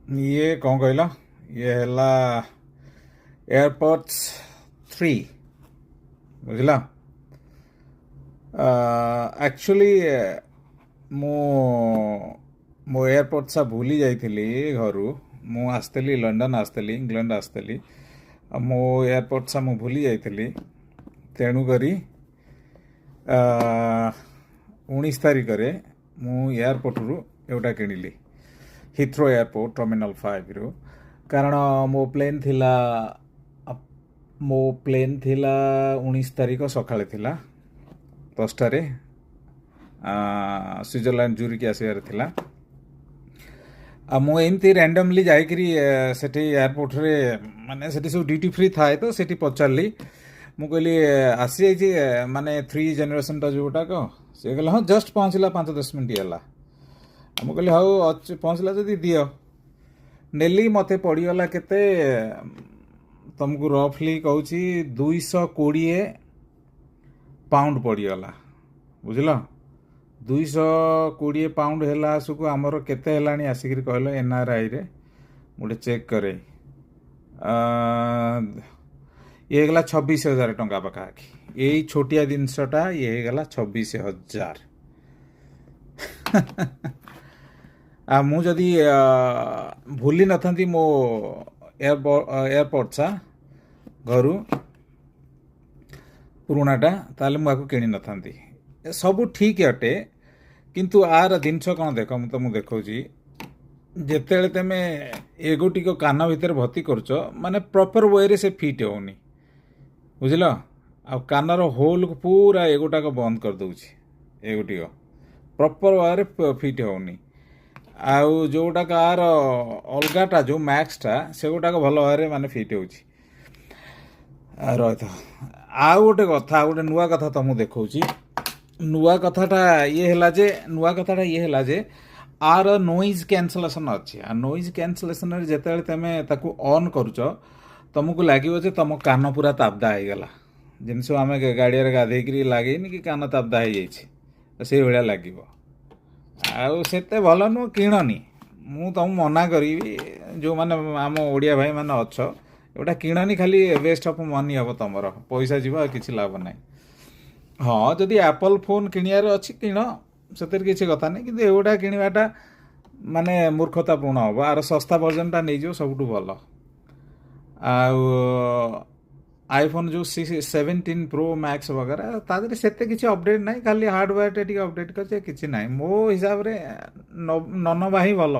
ଇଏ କ'ଣ କହିଲ, ଇଏ ହେଲା ଏୟାରପୋର୍ଟସ୍ 3, ବୁଝିଲ। ଆକ୍ଚୁଆଲି ମୁଁ ମୋ ଏୟାରପୋର୍ଟସ୍ ଭୁଲି ଯାଇଥିଲି ଘରୁ। ମୁଁ ଆସିଥିଲି ଲଣ୍ଡନ, ଆସିଥିଲି ଇଂଲଣ୍ଡ ଆସିଥିଲି। ଆଉ ମୋ ଏୟାରପୋର୍ଟସ୍ ମୁଁ ଭୁଲି ଯାଇଥିଲି। ତେଣୁକରି 19 ତାରିଖରେ ମୁଁ ଏୟାରପୋର୍ଟରୁ ଏଇଟା କିଣିଲି, ହିଥ୍ରୋ ଏୟାରପୋର୍ଟ ଟର୍ମିନାଲ 5ରୁ। କାରଣ ମୋ ପ୍ଲେନ୍ ଥିଲା 19 ତାରିଖ ସକାଳେ ଥିଲା 10ଟାରେ, ସୁଇଜରଲ୍ୟାଣ୍ଡ ଜୁରିକି ଆସିବାର ଥିଲା। ଆଉ ମୁଁ ଏମିତି ର୍ୟାଣ୍ଡମଲି ଯାଇକରି ସେଠି ଏୟାରପୋର୍ଟରେ, ମାନେ ସେଠି ସବୁ ଡ୍ୟୁଟି ଫ୍ରି ଥାଏ, ତ ସେଠି ପଚାରିଲି। ମୁଁ କହିଲି ଆସିଯାଇଛି ମାନେ 3 ଜେନେରେସନ୍ଟା ଯେଉଁଟାକ। ସେ କହିଲେ ହଁ ଜଷ୍ଟ ପହଞ୍ଚିଲା 5-10 ମିନିଟ୍ ହେଲା। ଆଉ ମୁଁ କହିଲି ହଉ ପହଞ୍ଚିଲା ଯଦି ଦିଅ। ନେଲି, ମୋତେ ପଡ଼ିଗଲା କେତେ, ତୁମକୁ ରଫଲି କହୁଛି 220 ପାଉଣ୍ଡ ପଡ଼ିଗଲା, ବୁଝିଲ। 220 ପାଉଣ୍ଡ ହେଲା ଆସକୁ ଆମର କେତେ ହେଲାଣି ଆସିକିରି କହିଲ NRIରେ। ମୁଁ ଗୋଟେ ଚେକ୍ କରେ। ଇଏ ହେଇଗଲା 26,000 ଟଙ୍କା ପାଖାପାଖି। ଏଇ ଛୋଟିଆ ଜିନିଷଟା ଇଏ ହେଇଗଲା 26,000। ଆଉ ମୁଁ ଯଦି ଭୁଲି ନଥାନ୍ତି ମୋ ଏୟାରପୋର୍ଟସ୍ ଘରୁ ପୁରୁଣାଟା, ତାହେଲେ ମୁଁ ଆକୁ କିଣିନଥାନ୍ତି। ସବୁ ଠିକ୍ ଅଟେ, କିନ୍ତୁ ଆର ଜିନିଷ କ'ଣ ଦେଖ, ମୁଁ ତୁମକୁ ଦେଖାଉଛି। ଯେତେବେଳେ ତୁମେ ଏଗୋଟିକ କାନ ଭିତରେ ଭର୍ତ୍ତି କରୁଛ, ମାନେ ପ୍ରପର ୱେରେ ସେ ଫିଟ୍ ହେଉନି, ବୁଝିଲ। ଆଉ କାନର ହୋଲ୍କୁ ପୁରା ଏଗୋଟାକ ବନ୍ଦ କରିଦେଉଛି। ଏଗୋଟିକ ପ୍ରପର ୱେରେ ଫିଟ୍ ହେଉନି। ଆଉ ଯେଉଁଟାକ ଆର ଅଲଗାଟା ଯେଉଁ ମ୍ୟାକ୍ସଟା, ସେଗୁଟାକ ଭଲ ଭାବରେ ମାନେ ଫିଟ୍ ହେଉଛି। ରହିଥ, ଆଉ ଗୋଟେ କଥା, ଆଉ ଗୋଟେ ନୂଆ କଥା ତୁମକୁ ଦେଖାଉଛି। ନୂଆ କଥାଟା ଇଏ ହେଲା ଯେ ଆର ନୋଇଜ୍ କ୍ୟାନ୍ସଲେସନ୍ ଅଛି। ଆଉ ନୋଇଜ୍ କ୍ୟାନ୍ସଲେସନ୍ରେ ଯେତେବେଳେ ତୁମେ ତାକୁ ଅନ୍ କରୁଛ, ତୁମକୁ ଲାଗିବ ଯେ ତୁମ କାନ ପୁରା ତାବଦା ହେଇଗଲା। ଜିନିଷ ଆମେ ଗାଡ଼ିଆରେ ଗାଧେଇକିରି ଲାଗେଇନି କି କାନ ତାବଦା ହେଇଯାଇଛି, ସେଇଭଳିଆ ଲାଗିବ। ଆଉ ସେତେ ଭଲ ନୁହଁ, କିଣନି। ମୁଁ ତୁମକୁ ମନା କରିବି, ଯେଉଁମାନେ ଆମ ଓଡ଼ିଆ ଭାଇମାନେ ଅଛ, ଏଗୁଟା କିଣନି। ଖାଲି ୱେଷ୍ଟ ଅଫ୍ ମନି ହେବ, ତୁମର ପଇସା ଯିବ, ଆଉ କିଛି ଲାଭ ନାହିଁ। ହଁ, ଯଦି ଆପଲ୍ ଫୋନ୍ କିଣିବାର ଅଛି କିଣ, ସେଥିରେ କିଛି କଥା ନାହିଁ। କିନ୍ତୁ ଏଗୁଡ଼ା କିଣିବାଟା ମାନେ ମୂର୍ଖତାପୂର୍ଣ୍ଣ ହେବ। ଆର ଶସ୍ତା ଭର୍ଜନଟା ନେଇଯିବ, ସବୁଠୁ ଭଲ। ଆଉ ଆଇଫୋନ୍ ଯେଉଁ 17 Pro Max ବଗେରା, ତା ଦେହରେ ସେତେ କିଛି ଅପଡ଼େଟ୍ ନାହିଁ, ଖାଲି ହାର୍ଡ଼ୱେର୍ଟା ଟିକେ ଅପଡ଼େଟ୍ କରିছে, କିଛି ନାହିଁ। ମୋ ହିସାବରେ ନ ନେବା ହିଁ ଭଲ।